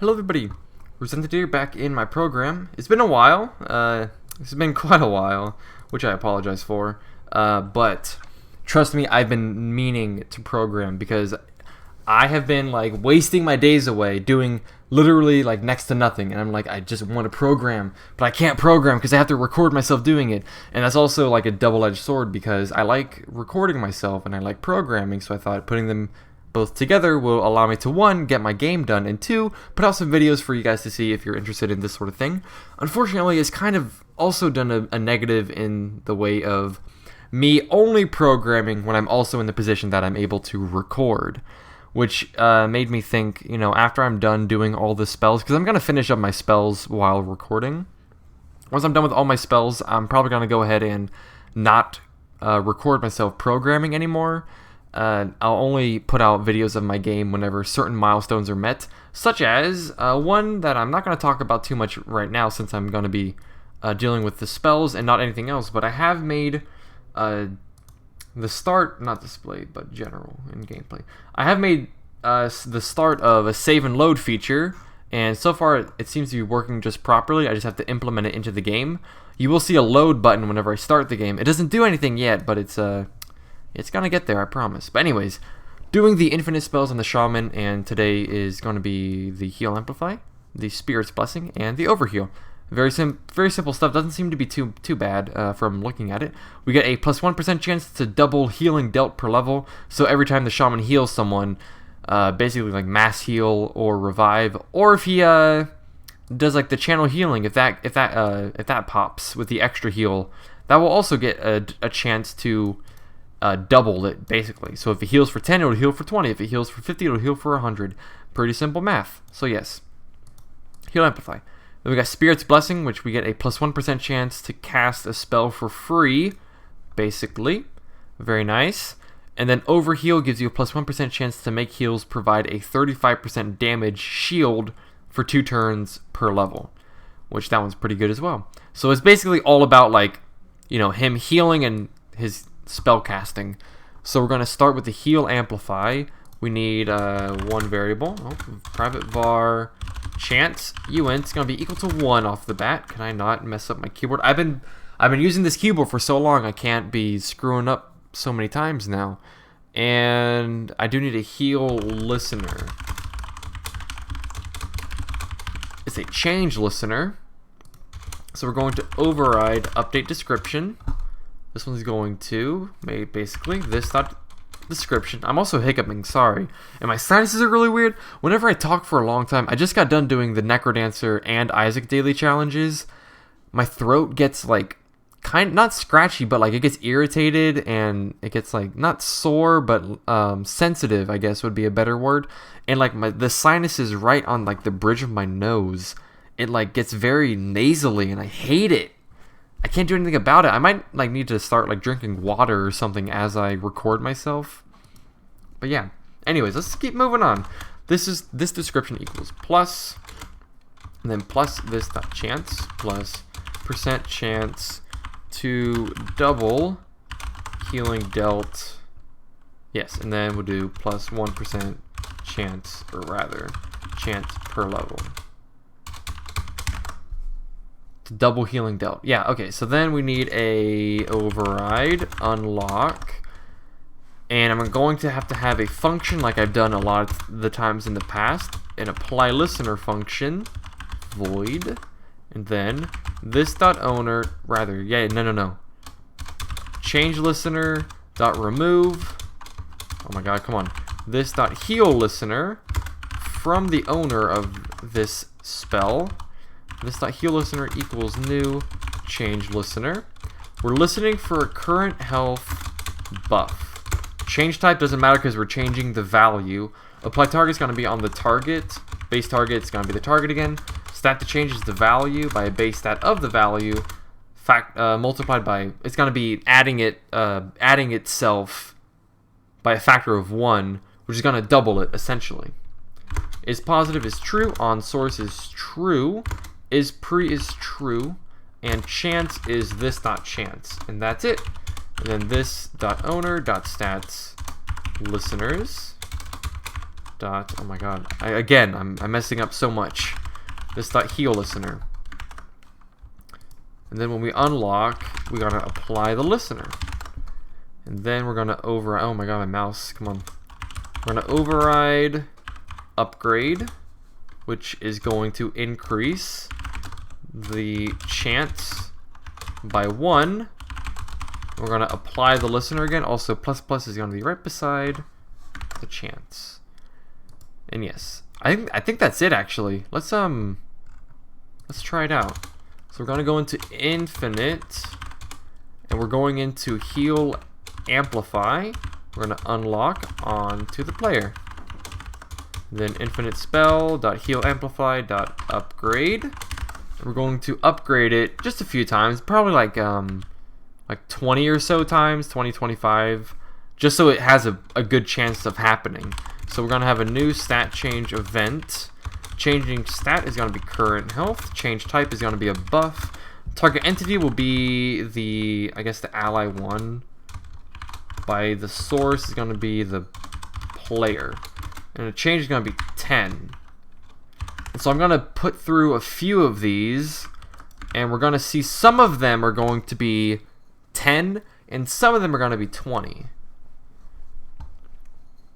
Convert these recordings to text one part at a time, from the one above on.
Hello everybody, Presented here back in my program. It's been a while, it's been quite a while, which I apologize for, but trust me, I've been meaning to program because I have been like wasting my days away doing literally like next to nothing, and I'm like, I just want to program, but I can't program because I have to record myself doing it, and that's also like a double-edged sword because I like recording myself and I like programming, so I thought putting them both together will allow me to, one, get my game done, and two, put out some videos for you guys to see if you're interested in this sort of thing. Unfortunately, it's kind of also done a negative in the way of me only programming when I'm also in the position that I'm able to record, which made me think, you know, after I'm done doing all the spells, because I'm going to finish up my spells while recording. Once I'm done with all my spells, I'm probably going to go ahead and not record myself programming anymore. I'll only put out videos of my game whenever certain milestones are met, such as one that I'm not going to talk about too much right now since I'm going to be dealing with the spells and not anything else, but I have made the start, not display, but general in gameplay. I have made the start of a save and load feature, and so far it seems to be working just properly. I just have to implement it into the game. You will see a load button whenever I start the game. It doesn't do anything yet, but it's gonna get there, I promise. But anyways, doing the infinite spells on the Shaman, and today is going to be the Heal Amplify, the Spirit's Blessing, and the Overheal. Very simple stuff. Doesn't seem to be too bad from looking at it. We get a +1% chance to double healing dealt per level. So every time the Shaman heals someone, basically like mass heal or revive, or if he does like the channel healing, if that pops with the extra heal, that will also get a chance to double it, basically. So if it heals for 10, it'll heal for 20. If it heals for 50, it'll heal for 100. Pretty simple math. So yes, Heal Amplify. Then we got Spirit's Blessing, which we get a +1% chance to cast a spell for free, basically. Very nice. And then Overheal gives you a +1% chance to make heals provide a 35% damage shield for 2 turns per level, which that one's pretty good as well. So it's basically all about, like, you know, him healing and his spell casting. So we're going to start with the Heal Amplify. We need one variable, private var chance uint. It's going to be equal to 1 off the bat. Can I not mess up my keyboard? I've been using this keyboard for so long, I can't be screwing up so many times now. And I do need a heal listener. It's a change listener. So we're going to override update description. This one's going to make basically this description. I'm also hiccuping, sorry. And my sinuses are really weird. Whenever I talk for a long time, I just got done doing the Necrodancer and Isaac daily challenges. My throat gets like not scratchy, but like it gets irritated and it gets like not sore, but sensitive, I guess would be a better word. And like the sinuses right on like the bridge of my nose, it like gets very nasally and I hate it. I can't do anything about it. I might like need to start like drinking water or something as I record myself. But yeah. Anyways, let's keep moving on. This description equals plus, and then plus this dot chance plus % chance to double healing dealt. Yes, and then we'll do +1% chance, or rather chance per level. Double healing dealt. Yeah, okay, so then we need a override unlock, and I'm going to have a function like I've done a lot of the times in the past, an apply listener function void, and then this dot owner, rather, yeah, no, change listener dot remove, oh my god, come on, this dot heal listener from the owner of this spell. This dot heal listener equals new change listener. We're listening for a current health buff. Change type doesn't matter because we're changing the value. Apply target is going to be on the target. Base target is going to be the target again. Stat to change is the value by a base stat of the value. Multiplied by, it's going to be adding itself by a factor of 1, which is going to double it essentially. Is positive is true. On source is true. Is pre is true, and chance is this dot chance, and that's it. And then this dot owner dot stats listeners dot, oh my god, again, I'm messing up so much. This dot heal listener. And then when we unlock, we're gonna apply the listener. And then we're gonna override, oh my god, my mouse, come on. We're gonna override upgrade, which is going to increase the chance by 1. We're gonna apply the listener again. Also, plus plus is gonna be right beside the chance. And yes, I think that's it actually. Let's try it out. So we're gonna go into infinite, and we're going into heal amplify. We're gonna unlock onto the player. Then infinite spell dot heal amplify dot upgrade. We're going to upgrade it just a few times, probably like 20 or so times, 20, 25, just so it has a good chance of happening. So we're gonna have a new stat change event. Changing stat is gonna be current health. Change type is gonna be a buff. Target entity will be the, I guess, the ally one. By the source is gonna be the player. And the change is gonna be 10. And so I'm gonna put through a few of these, and we're gonna see some of them are going to be 10, and some of them are gonna be 20.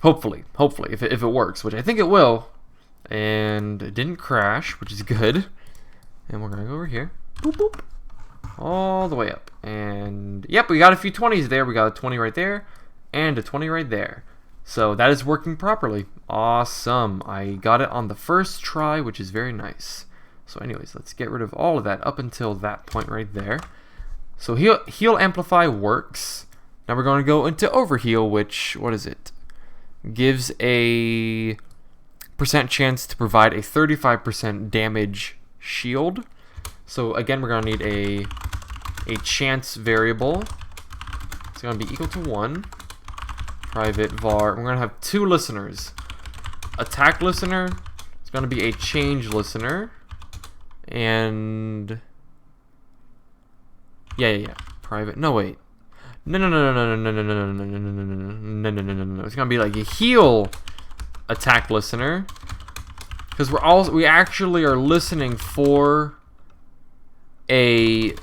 Hopefully, if it works, which I think it will. And it didn't crash, which is good. And we're gonna go over here, boop boop, all the way up. And yep, we got a few 20s there. We got a 20 right there, and a 20 right there. So that is working properly. Awesome. I got it on the first try, which is very nice. So anyways, let's get rid of all of that up until that point right there. So heal amplify works. Now we're going to go into overheal, which, what is it? Gives a % chance to provide a 35% damage shield. So again, we're going to need a chance variable. It's going to be equal to 1. Private var. We're going to have 2 listeners. Attack listener is going to be a change listener. And yeah. Private. No, wait. No. It's going to be like a heal attack listener, because we actually are listening for a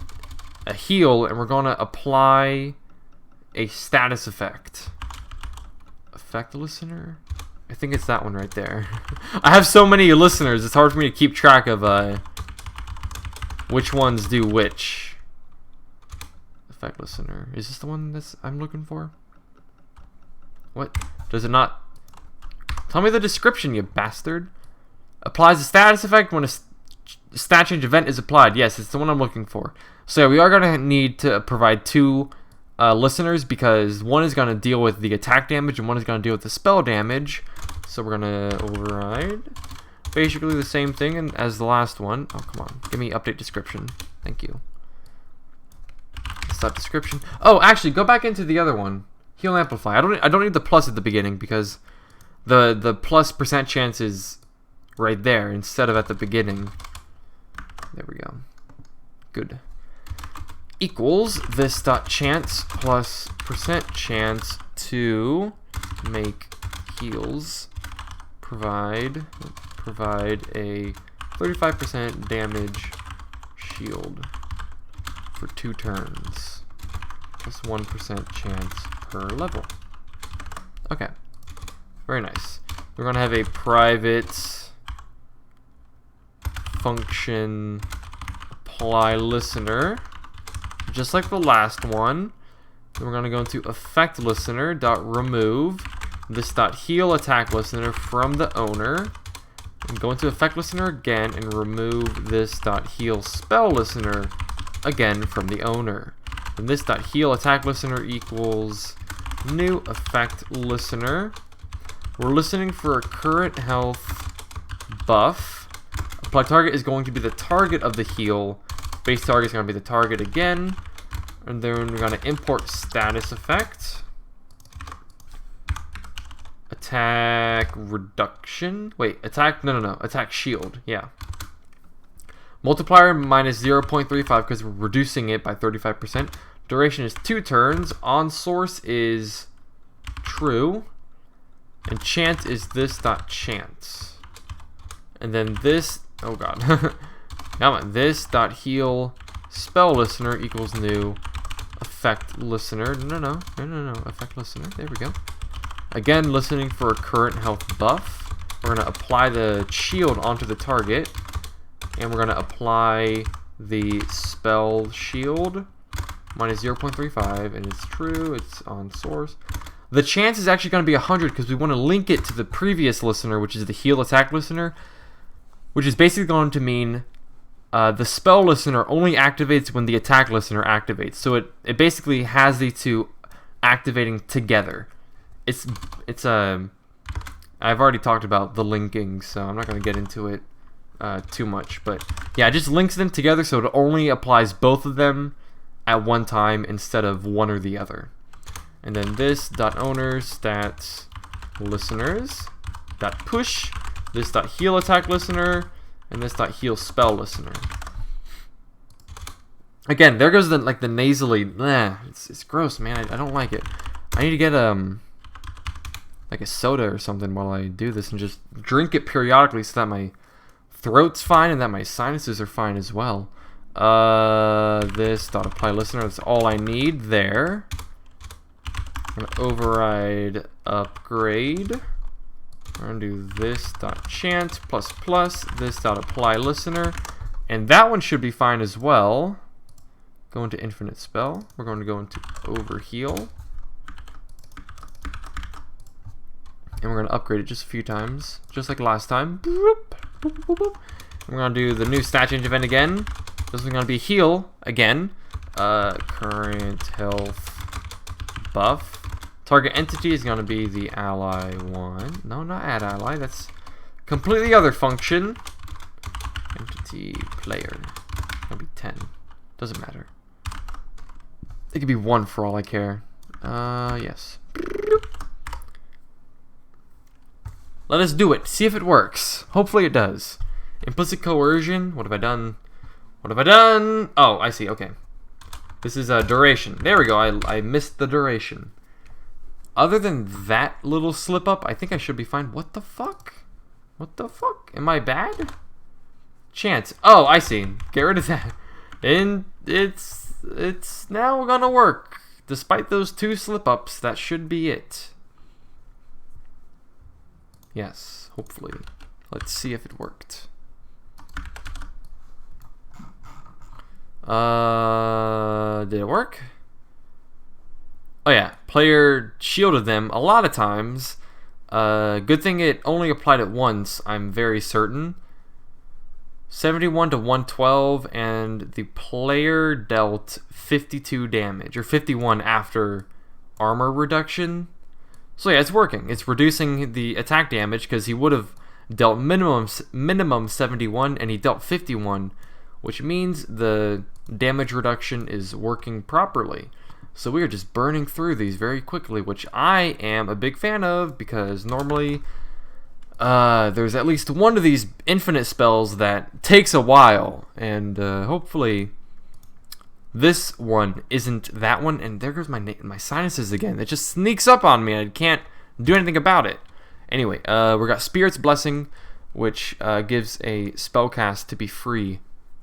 heal, and we're going to apply a status effect. Effect listener? I think it's that one right there. I have so many listeners, it's hard for me to keep track of which ones do which. Effect listener. Is this the one I'm looking for? What? Does it not? Tell me the description, you bastard. Applies a status effect when a stat change event is applied. Yes, it's the one I'm looking for. So yeah, we are going to need to provide 2 listeners, because one is going to deal with the attack damage and one is going to deal with the spell damage. So we're going to override basically the same thing as the last one. Oh, come on. Give me update description. Thank you. Stop description. Oh, actually, go back into the other one. Heal amplify. I don't need the plus at the beginning, because the plus % chance is right there instead of at the beginning. There we go. Good. Equals this dot chance plus % chance to make heals provide a 35% damage shield for 2 turns, plus 1% chance per level. Okay, very nice. We're gonna have a private function apply listener, just like the last one. Then we're gonna go into effect listener dot remove this dot heal attack listener from the owner, and go into effect listener again and remove this dot heal spell listener again from the owner. And this dot heal attack listener equals new effect listener. We're listening for a current health buff. Apply target is going to be the target of the heal. Base target is going to be the target again. And then we're going to import status effect. Attack reduction. Wait, attack, no. Attack shield, yeah. Multiplier minus 0.35 because we're reducing it by 35%. Duration is 2 turns. On source is true. And chant is this dot chant. And then this, oh god. Come on, this dot heal spell listener equals new effect listener. No, effect listener. There we go. Again, listening for a current health buff. We're going to apply the shield onto the target. And we're going to apply the spell shield. Minus 0.35, and it's true. It's on source. The chance is actually going to be 100 because we want to link it to the previous listener, which is the heal attack listener, which is basically going to mean the spell listener only activates when the attack listener activates. So it basically has the two activating together. I've already talked about the linking, so I'm not going to get into it too much. But yeah, it just links them together so it only applies both of them at one time instead of one or the other. And then this dot owners stats listeners dot push this dot heal attack listener and this dot heal spell listener. Again, there goes the the nasally. It's gross, man. I don't like it. I need to get like a soda or something while I do this and just drink it periodically so that my throat's fine and that my sinuses are fine as well. This dot apply listener, that's all I need there. I'm gonna override upgrade. We're gonna do this dot chant plus plus this dot apply listener, and that one should be fine as well. Go into infinite spell. We're going to go into overheal, and we're gonna upgrade it just a few times, just like last time. Boop, boop, boop, boop. We're gonna do the new stat change event again. This is going to be heal again. Current health buff. Target entity is going to be the ally one. No, not add ally. That's completely other function. Entity player. It's going to be 10. Doesn't matter. It could be 1 for all I care. Yes. Let us do it. See if it works. Hopefully it does. Implicit coercion. What have I done? What have I done? Oh, I see. Okay. This is duration. There we go. I missed the duration. Other than that little slip up, I think I should be fine. What the fuck? What the fuck? Am I bad? Chance. Oh, I see. Get rid of that. And it's now gonna work. Despite those 2 slip ups, that should be it. Yes, hopefully. Let's see if it worked. Did it work? Oh yeah, player shielded them a lot of times. Good thing it only applied it once, I'm very certain. 71 to 112, and the player dealt 52 damage, or 51 after armor reduction. So yeah, it's working. It's reducing the attack damage, because he would have dealt minimum 71, and he dealt 51, which means the damage reduction is working properly. So we are just burning through these very quickly, which I am a big fan of, because normally there's at least one of these infinite spells that takes a while, and hopefully this one isn't that one. And there goes my sinuses again. It just sneaks up on me and I can't do anything about it. Anyway, we got Spirit's Blessing, which gives a spell cast to be free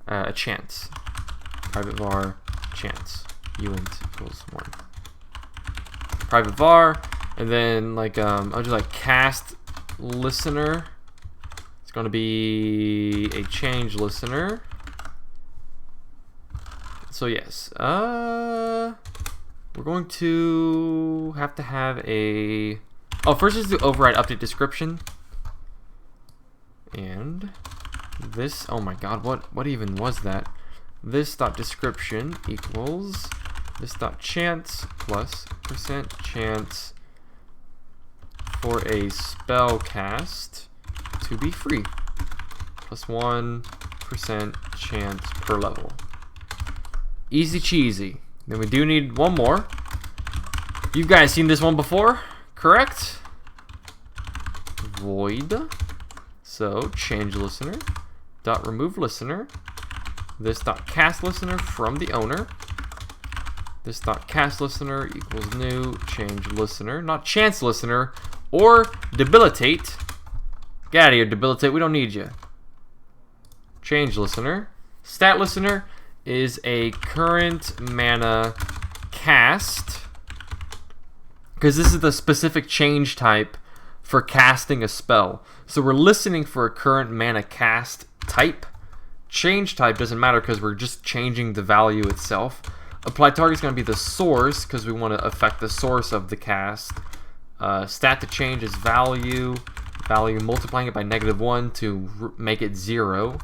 a chance. Private var chance. Uint equals 1. Private var, and then I'll do cast listener. It's going to be a change listener. So yes, we're going to have a. Oh, first is the override update description. And this. Oh my God, what even was that? This dot description equals this dot chance plus percent chance for a spell cast to be free plus 1% chance per level. Easy cheesy. Then we do need one more. You guys seen this one before, correct? Void. So change listener dot remove listener. This dot cast listener from the owner. This dot cast listener equals new change listener, not chance listener, Or debilitate. Get out of here, debilitate. We don't need you. Change listener. Stat listener is a current mana cast, because this is the specific change type for casting a spell. So we're listening for a current mana cast type. Change type doesn't matter because we're just changing the value itself. Apply target is going to be the source because we want to affect the source of the cast. Stat to change is value. Value multiplying it by -1 to make it 0.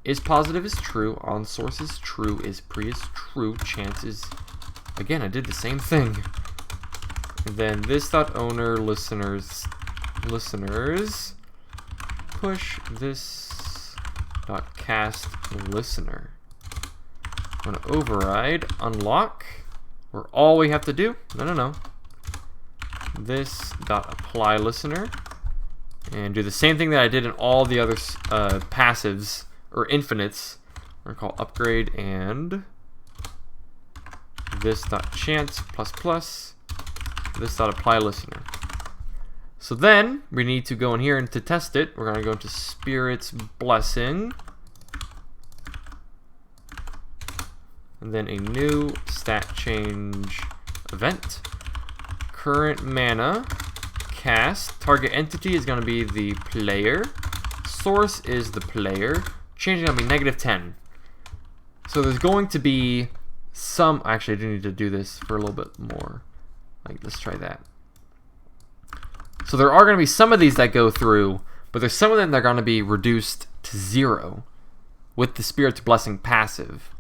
Is positive is true. On source is true. Is pre is true. Chance is... Again, I did the same thing. And then this dot owner listeners push this dot cast listener. I'm gonna override unlock, where all we have to do, no, this dot apply listener, and do the same thing that I did in all the other passives or infinites. We're gonna call upgrade and this dot chance plus this dot apply listener. So then we need to go in here and to test it, we're gonna go into Spirit's Blessing, and then a new stat change event. Current mana cast. Target entity is going to be the player. Source is the player. Change is going to be -10. So there's going to be some... Actually, I do need to do this for a little bit more. Like, let's try that. So there are going to be some of these that go through, but there's some of them that are going to be reduced to 0 with the Spirit's Blessing passive.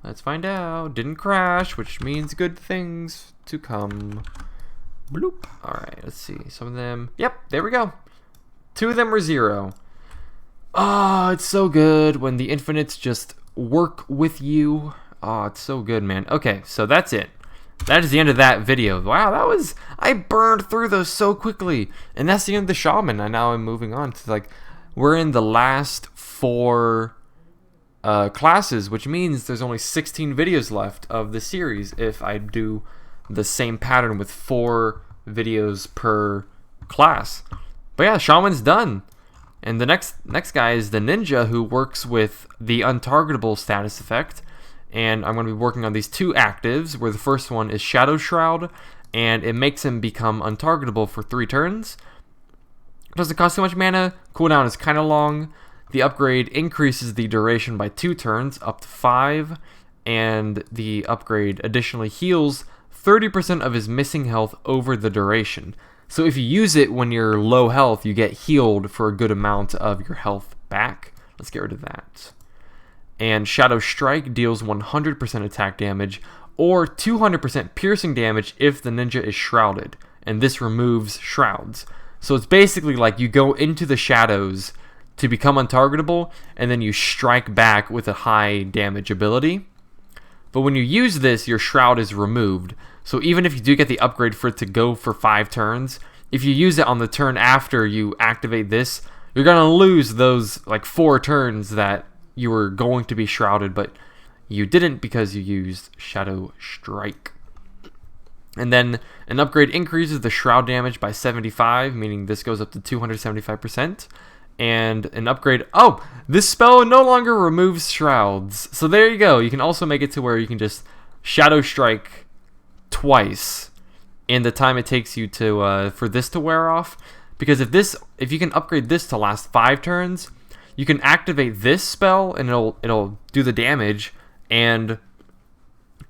Let's find out. Didn't crash, which means good things to come. Bloop. Alright, let's see. Some of them... Yep, there we go. 2 of them were 0. Oh, it's so good when the infinites just work with you. Oh, it's so good, man. Okay, so that's it. That is the end of that video. Wow, that was... I burned through those so quickly. And that's the end of the Shaman. And now I'm moving on to, like... We're in the last 4... classes, which means there's only 16 videos left of the series if I do the same pattern with 4 videos per class. But yeah, Shaman's done. And the next guy is the Ninja, who works with the untargetable status effect. And I'm going to be working on these 2 actives, where the first one is Shadow Shroud, and it makes him become untargetable for 3 turns. Doesn't cost too much mana, cooldown is kind of long. The upgrade increases the duration by 2 turns, up to 5, and the upgrade additionally heals 30% of his missing health over the duration. So if you use it when you're low health, you get healed for a good amount of your health back. Let's get rid of that. And Shadow Strike deals 100% attack damage, or 200% piercing damage if the ninja is shrouded, and this removes shrouds. So it's basically like you go into the shadows to become untargetable, and then you strike back with a high damage ability. But when you use this, your shroud is removed. So even if you do get the upgrade for it to go for 5 turns, if you use it on the turn after you activate this, you're going to lose those like 4 turns that you were going to be shrouded, but you didn't because you used Shadow Strike. And then an upgrade increases the shroud damage by 75, meaning this goes up to 275%. And an upgrade... Oh! This spell no longer removes shrouds. So there you go. You can also make it to where you can just Shadow Strike twice in the time it takes you to for this to wear off. Because if you can upgrade this to last 5 turns, you can activate this spell and it'll do the damage, and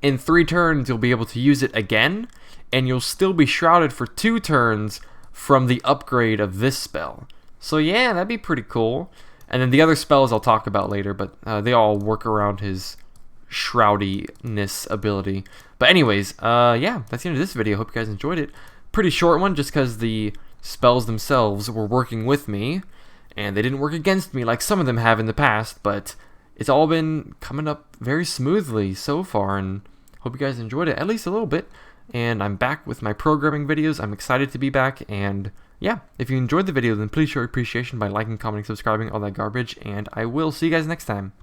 in 3 turns you'll be able to use it again, and you'll still be shrouded for 2 turns from the upgrade of this spell. So yeah, that'd be pretty cool. And then the other spells I'll talk about later, but they all work around his shroudiness ability. But anyways, yeah, that's the end of this video. Hope you guys enjoyed it. Pretty short one, just because the spells themselves were working with me, and they didn't work against me like some of them have in the past, but it's all been coming up very smoothly so far, and hope you guys enjoyed it, at least a little bit. And I'm back with my programming videos. I'm excited to be back, and yeah, if you enjoyed the video, then please show your appreciation by liking, commenting, subscribing, all that garbage, and I will see you guys next time.